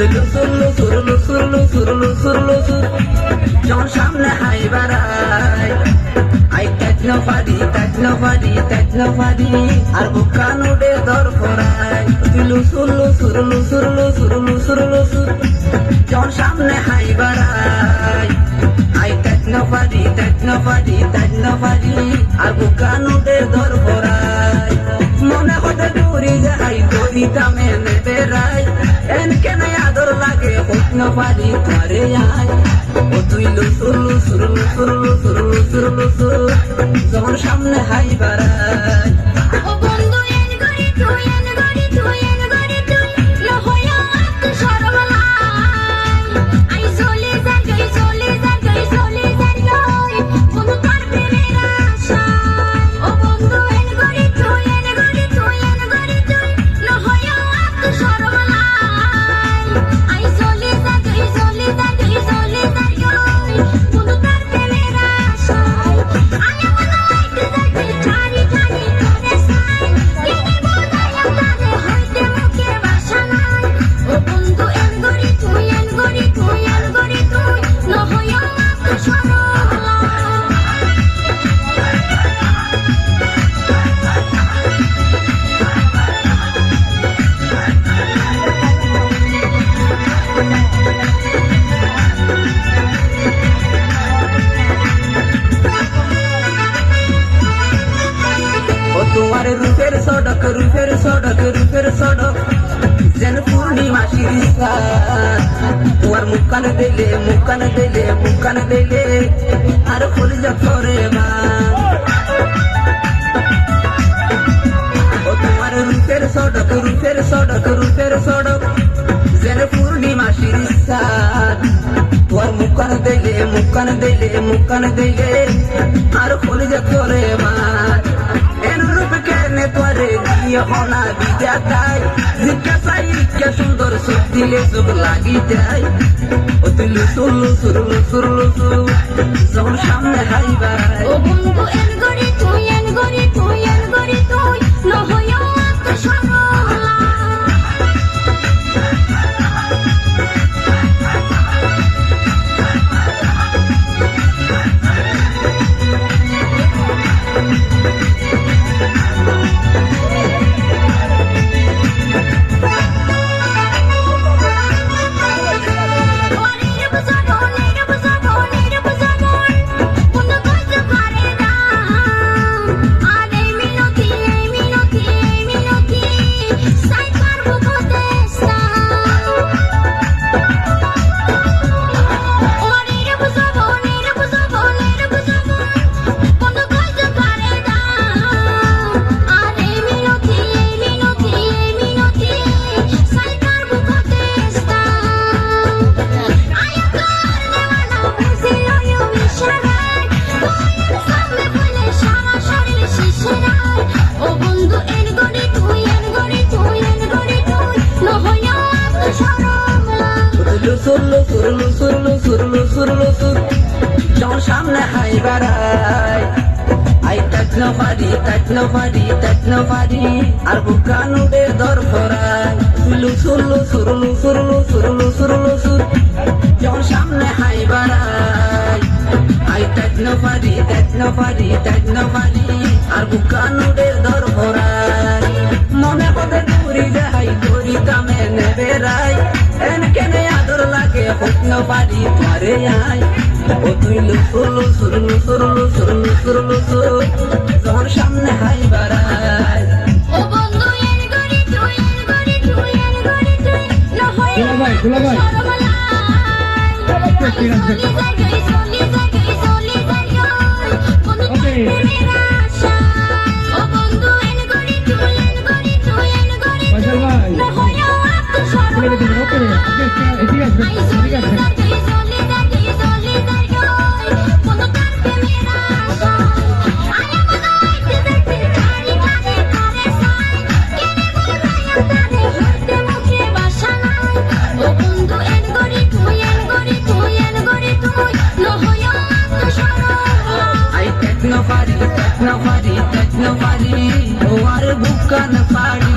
লুসুর লুসুর লুসুর লুসুর লুসুর লুসুর যখন সামনে হাই বাড়াই আই তাজনো ফাদি তাজনো ফাদি তাজনো ফাদি আর বুকান উড়ে দর ফরাই লুসুর লুসুর লুসুর লুসুর লুসুর লুসুর যখন সামনে হাই বাড়াই আই তাজনো ফাদি তাজনো ফাদি তাজনো ফাদি আর বুকান উড়ে দর ফরাই মনে হতে দূরি যাই দড়ি দামে নেবে রাই এন কেন আদর লাগে হইনো পারি ঘরে আয় ও তুই লুসুর লুসুর লুসুর লুসুর লুসুর লুসুর যখন সামনে হাই বাড়াই ও বন্ধু এন গরি তুই এন গরি তুই এন গরি তুই লহয়া আত সরবলাই আই চলে যাই গই চলে যাই গই চলে যাই গই বন্ধু তার প্রেমের আশায় ও বন্ধু এন গরি তুই এন গরি তুই এন গরি তুই লহয়া আত সরবলাই আই চলে যাই গই চলে যাই গই চলে যাই গই বন্ধু তার প্রেমের আশায় আয় মন লাইতে যাইতে ঠানি ঠানি করে সাই কেনে বোঝাইয়া তারে হইতে মুখে ভাষা নাই ও বন্ধু এন গরি তুই এন গরি তুই এন গরি তুই লহয়া আত সরবলাই ও তোমার রূপের সড়ক রূপের সড়ক রূপের সড়ক যেন পূর্ণিমাসির সাথ তোমার মুখান দিলে মুখান দিলে মুখান দিলে আর ফুল করে মা ও তোমার রূপের সড়ক রূপের সড়ক রূপের সড়ক যেন পূর্ণিমাসির সাথ তোমার মুখান দিলে মুখান দিলে মুখান দিলে আর ফুল করে মা এন রূপ কেনে তোরে দিয়ে হনা বিদ্যা তাই জিজ্ঞাসাই কে সুন্দর সুখ দিলে চোখ লাগি যায় ও তুই লুসুর লুসুর লুসুর লুসুর যখন সামনে হাইবাই ও বন্ধু এন গরি তুই এন গরি তুই এন গরি তুই লহয়া আত সরবলাই লুসুর লুসুর লুসুর লুসুর লুসুর লুসুর যখন সামনে হাই বাড়াই আই তাজনো ফাদি আর বুকান উড়ে দর ফরাই লুসুর লুসুর লুসুর লুসুর লুসুর লুসুর যখন সামনে হাই বাড়াই আই তাজনো ফাদি আর বুকান উড়ে দর ফরাই মনে হতে দূরি যাই দড়ি দামে নেবে রাই এন কেনে আদর লাগে হইনো পারি ঘরে আয় ও তুই লুসুর লুসুর লুসুর লুসুর লুসুর লুসুর যখন সামনে হাই বাড়াই ও বন্ধু এন গরি তুই এন গরি তুই এন গরি তুই লহয়া আত সরবলাই আই চলে যাই গই চলে যাই গই চলে যাই গই বন্ধু তার প্রেমের আশায় ও বন্ধু এন গরি তুই এন গরি তুই এন গরি তুই লহয়া আত সরবলাই আই চলে যাই গই চলে যাই গই চলে যাই গই বন্ধু তার প্রেমের আশায় আয় মন লাইতে যাইতে ঠানি ঠানি করে সাই কেনে বোঝাইয়া তারে হইতে মুখে ভাষা নাই ও বন্ধু এন গরি তুই এন গরি তুই এন গরি তুই লহয়া আত সরবলাই আই তাজনো ফাদি ও আর বুকান ফাড়ি